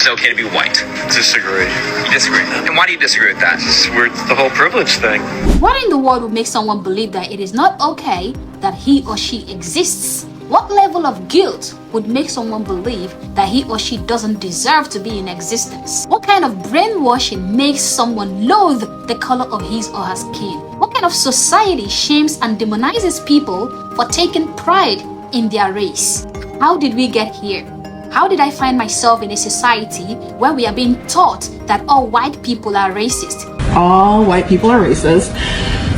it's okay to be white. Disagree. You disagree? And why do you disagree with that? It's the whole privilege thing. What in the world would make someone believe that it is not okay that he or she exists? What level of guilt would make someone believe that he or she doesn't deserve to be in existence? What kind of brainwashing makes someone loathe the color of his or her skin? What kind of society shames and demonizes people for taking pride in their race? How did we get here? How did I find myself in a society where we are being taught that all white people are racist? All white people are racist.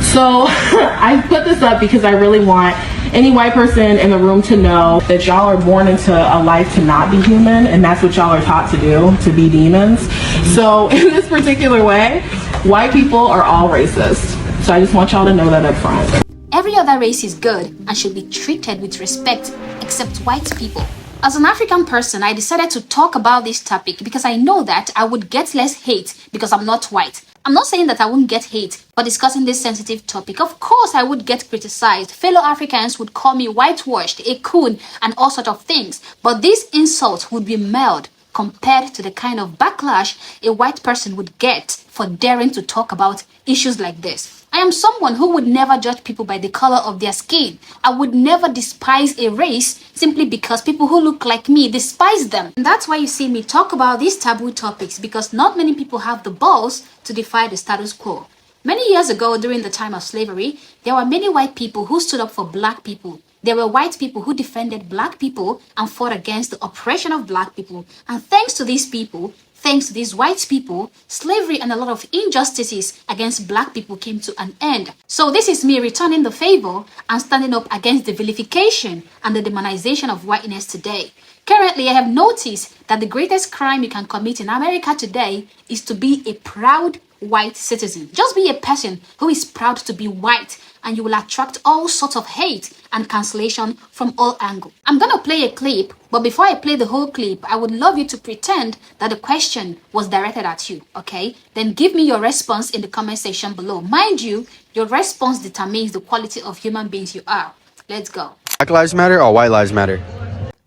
So I put this up because I really want any white person in the room to know that y'all are born into a life to not be human, and that's what y'all are taught to do, to be demons. So in this particular way, white people are all racist. So I just want y'all to know that up front. Every other race is good and should be treated with respect except white people. As an African person, I decided to talk about this topic because I know that I would get less hate because I'm not white. I'm not saying that I wouldn't get hate for discussing this sensitive topic. Of course, I would get criticized. Fellow Africans would call me whitewashed, a coon, and all sorts of things. But these insults would be mild compared to the kind of backlash a white person would get for daring to talk about issues like this. I am someone who would never judge people by the color of their skin. I would never despise a race simply because people who look like me despise them. And that's why you see me talk about these taboo topics, because not many people have the balls to defy the status quo. Many years ago, during the time of slavery, there were many white people who stood up for black people. There were white people who defended black people and fought against the oppression of black people. And thanks to these people, thanks to these white people, slavery and a lot of injustices against black people came to an end. So this is me returning the favor and standing up against the vilification and the demonization of whiteness today. Currently, I have noticed that the greatest crime you can commit in America today is to be a proud white citizen. Just be a person who is proud to be white, and you will attract all sorts of hate and cancellation from all angles. I'm gonna play a clip, but before I play the whole clip, I would love you to pretend that the question was directed at you, okay? Then give me your response in the comment section below. Mind you, your response determines the quality of human beings you are. Let's go. Black Lives Matter or White Lives Matter?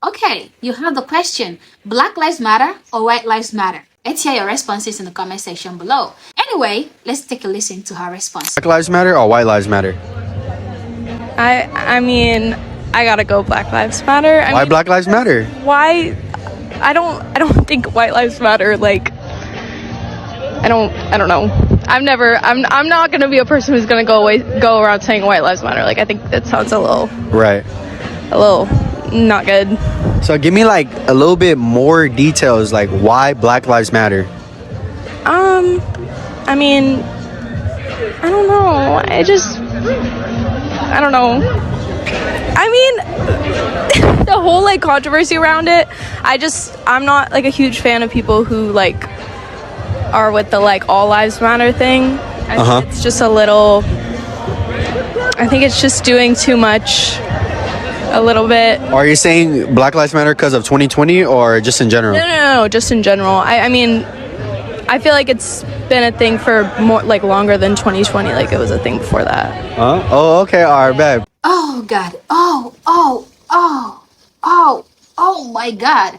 Okay, you have the question. Black Lives Matter or White Lives Matter? Let's hear your responses in the comment section below. Anyway, let's take a listen to her response. Black Lives Matter or White Lives Matter? I mean, I gotta go Black Lives Matter. Why Black Lives Matter? Why? I don't think White Lives Matter. Like, I don't know. I'm not gonna be a person who's gonna go around saying White Lives Matter. Like, I think that sounds a little not good. So give me like a little bit more details, like why Black Lives Matter. I mean, I don't know. I don't know. I mean, the whole like controversy around it, I'm not like a huge fan of people who like are with the like all lives matter thing. I think it's just I think it's just doing too much a little bit. Are you saying Black Lives Matter because of 2020 or just in general? No, just in general. I mean, I feel like it's been a thing for more like longer than 2020. Like it was a thing before that. Oh, okay, all right, babe. Oh God. Oh my God.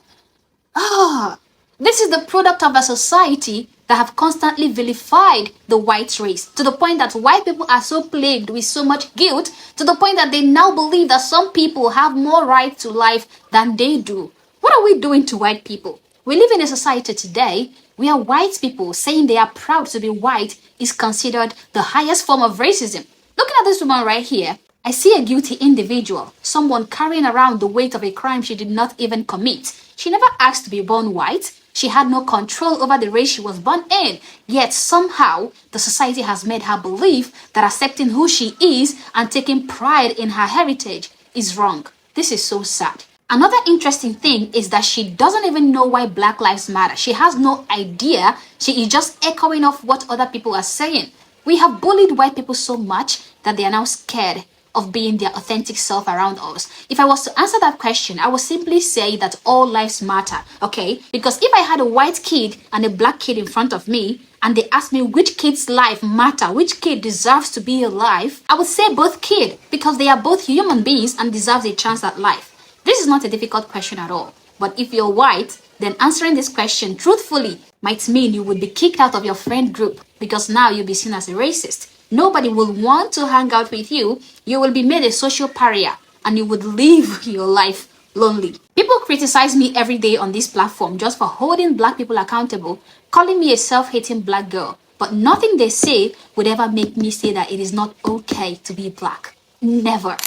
This is the product of a society that have constantly vilified the white race, to the point that white people are so plagued with so much guilt, to the point that they now believe that some people have more right to life than they do. What are we doing to white people? We live in a society today where white people saying they are proud to be white is considered the highest form of racism. Looking at this woman right here, I see a guilty individual, someone carrying around the weight of a crime she did not even commit. She never asked to be born white. She had no control over the race she was born in. Yet somehow, the society has made her believe that accepting who she is and taking pride in her heritage is wrong. This is so sad. Another interesting thing is that she doesn't even know why Black Lives Matter. She has no idea. She is just echoing off what other people are saying. We have bullied white people so much that they are now scared of being their authentic self around us. If I was to answer that question, I would simply say that all lives matter, okay? Because if I had a white kid and a black kid in front of me, and they asked me which kid's life matter, which kid deserves to be alive, I would say both kids, because they are both human beings and deserve a chance at life. This is not a difficult question at all. But if you're white, then answering this question truthfully might mean you would be kicked out of your friend group because now you'll be seen as a racist. Nobody will want to hang out with you. You will be made a social pariah and you would live your life lonely. People criticize me every day on this platform just for holding black people accountable, calling me a self-hating black girl. But nothing they say would ever make me say that it is not okay to be black. Never.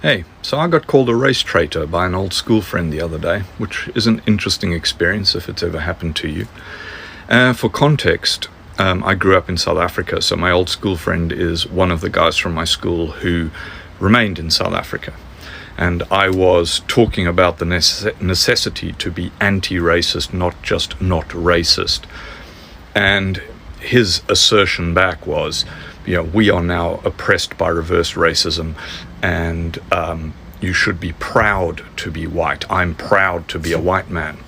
Hey, so I got called a race traitor by an old school friend the other day, which is an interesting experience if it's ever happened to you. For context, I grew up in South Africa, so my old school friend is one of the guys from my school who remained in South Africa. And I was talking about the necessity to be anti-racist, not just not racist. And his assertion back was, we are now oppressed by reverse racism, and you should be proud to be white. I'm proud to be a white man.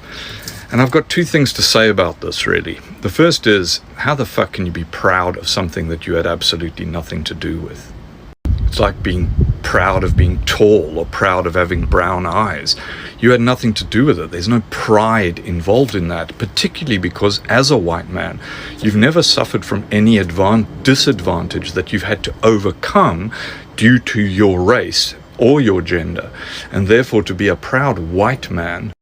And I've got two things to say about this, really. The first is, how the fuck can you be proud of something that you had absolutely nothing to do with? It's like being proud of being tall or proud of having brown eyes. You had nothing to do with it. There's no pride involved in that, particularly because as a white man, you've never suffered from any disadvantage that you've had to overcome due to your race or your gender. And therefore, to be a proud white man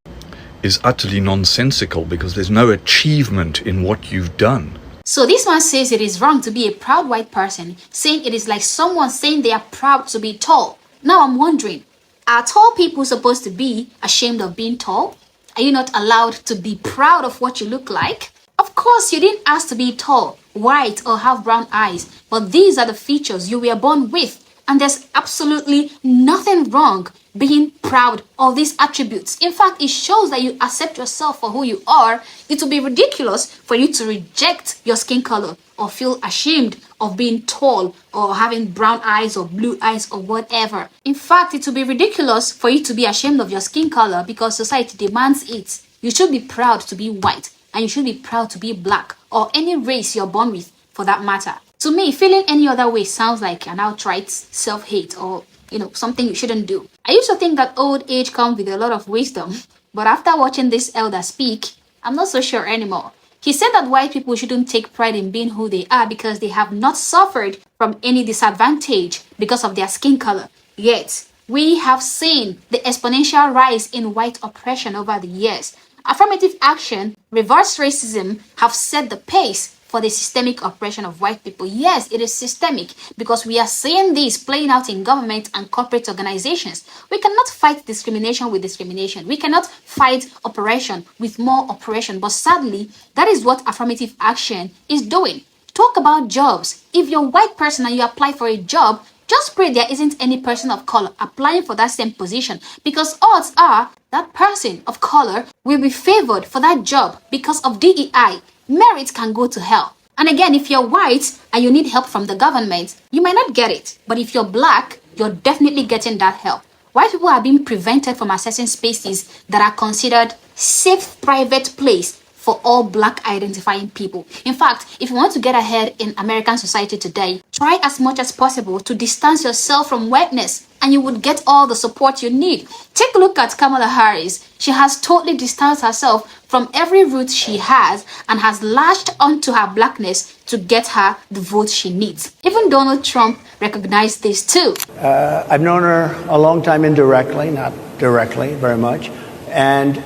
is utterly nonsensical because there's no achievement in what you've done. So this man says it is wrong to be a proud white person, saying it is like someone saying they are proud to be tall. Now I'm wondering, are tall people supposed to be ashamed of being tall? Are you not allowed to be proud of what you look like? Of course, you didn't ask to be tall, white, or have brown eyes, but these are the features you were born with, and there's absolutely nothing wrong being proud of these attributes. In fact, it shows that you accept yourself for who you are. It would be ridiculous for you to reject your skin color or feel ashamed of being tall or having brown eyes or blue eyes or whatever. In fact, it would be ridiculous for you to be ashamed of your skin color because society demands it. You should be proud to be white, and you should be proud to be black, or any race you're born with for that matter. To me, feeling any other way sounds like an outright self-hate or something you shouldn't do. I used to think that old age comes with a lot of wisdom, but after watching this elder speak, I'm not so sure anymore. He said that white people shouldn't take pride in being who they are because they have not suffered from any disadvantage because of their skin color. Yet, we have seen the exponential rise in white oppression over the years. Affirmative action, reverse racism have set the pace for the systemic oppression of white people. Yes, it is systemic because we are seeing this playing out in government and corporate organizations. We cannot fight discrimination with discrimination. We cannot fight oppression with more oppression. But sadly, that is what affirmative action is doing. Talk about jobs. If you're a white person and you apply for a job, just pray there isn't any person of color applying for that same position, because odds are that person of color will be favored for that job because of DEI. Merit can go to hell. And again, if you're white and you need help from the government, you might not get it. But if you're black, you're definitely getting that help. White people are being prevented from accessing spaces that are considered safe private place for all black identifying people. In fact, if you want to get ahead in American society today, try as much as possible to distance yourself from whiteness and you would get all the support you need. Take a look at Kamala Harris. She has totally distanced herself from every root she has and has latched onto her blackness to get her the vote she needs. Even Donald Trump recognized this too. I've known her a long time indirectly, not directly very much, and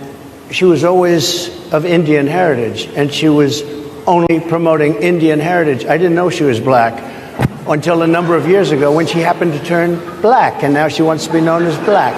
she was always of Indian heritage, and she was only promoting Indian heritage. I didn't know she was black until a number of years ago when she happened to turn black, and now she wants to be known as black.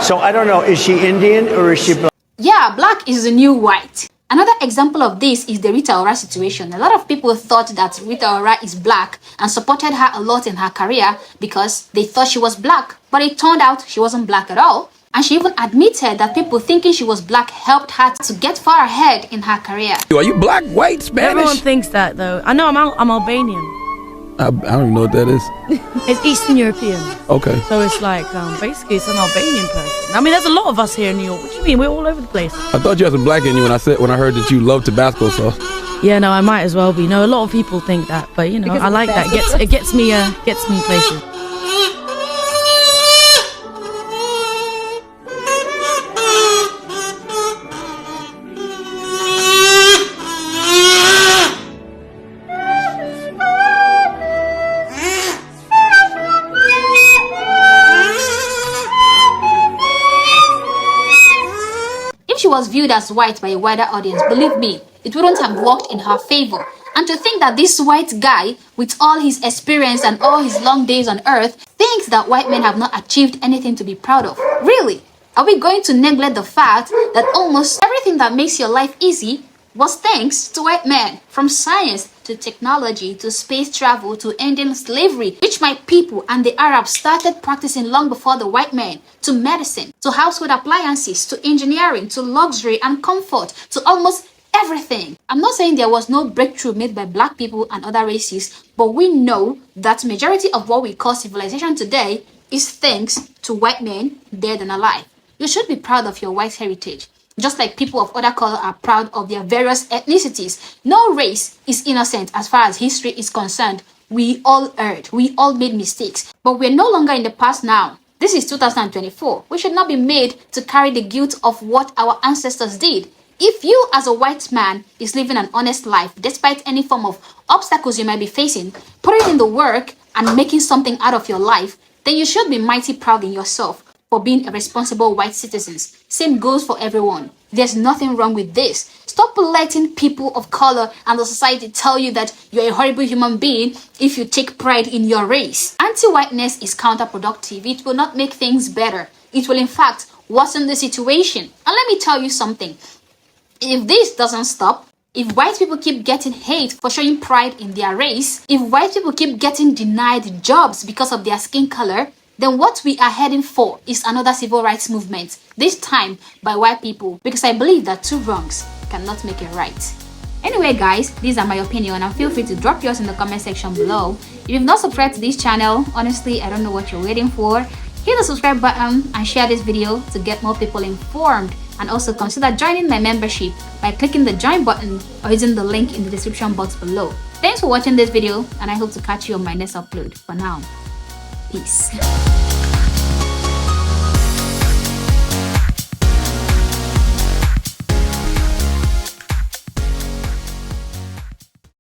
So I don't know, is she Indian or is she black? Yeah, black is the new white. Another example of this is the Rita Ora situation. A lot of people thought that Rita Ora is black and supported her a lot in her career because they thought she was black, but it turned out she wasn't black at all. And she even admitted that people thinking she was black helped her to get far ahead in her career. Are you black, white, Spanish? Everyone thinks that though. I know I'm Albanian. I don't even know what that is. It's Eastern European. Okay. So it's like, basically it's an Albanian person. I mean, there's a lot of us here in New York. What do you mean? We're all over the place. I thought you had some black in you when I heard that you love Tabasco sauce. Yeah, no, I might as well be. No, a lot of people think that, but I like that. It gets me places. was viewed as white by a wider audience, believe me, it wouldn't have worked in her favor. And to think that this white guy, with all his experience and all his long days on earth, thinks that white men have not achieved anything to be proud of. Really? Are we going to neglect the fact that almost everything that makes your life easy was thanks to white men? From science to technology to space travel to ending slavery, which my people and the Arabs started practicing long before the white men, to medicine, to household appliances, to engineering, to luxury and comfort, to almost everything. I'm not saying there was no breakthrough made by black people and other races, but we know that majority of what we call civilization today is thanks to white men, dead and alive. You should be proud of your white heritage, just like people of other color are proud of their various ethnicities. No race is innocent as far as history is concerned. We all erred, we all made mistakes, but we're no longer in the past now. This is 2024. We should not be made to carry the guilt of what our ancestors did. If you as a white man is living an honest life despite any form of obstacles you might be facing, putting in the work and making something out of your life, then you should be mighty proud in yourself for being a responsible white citizen. Same goes for everyone. There's nothing wrong with this. Stop letting people of color and the society tell you that you're a horrible human being if you take pride in your race. Anti-whiteness is counterproductive. It will not make things better. It will in fact worsen the situation. And let me tell you something. If this doesn't stop, if white people keep getting hate for showing pride in their race, if white people keep getting denied jobs because of their skin color, then what we are heading for is another civil rights movement, this time by white people, because I believe that two wrongs cannot make a right. Anyway guys, these are my opinion and feel free to drop yours in the comment section below. If you've not subscribed to this channel, honestly, I don't know what you're waiting for. Hit the subscribe button and share this video to get more people informed. And also consider joining my membership by clicking the join button or using the link in the description box below. Thanks for watching this video and I hope to catch you on my next upload. For now, peace.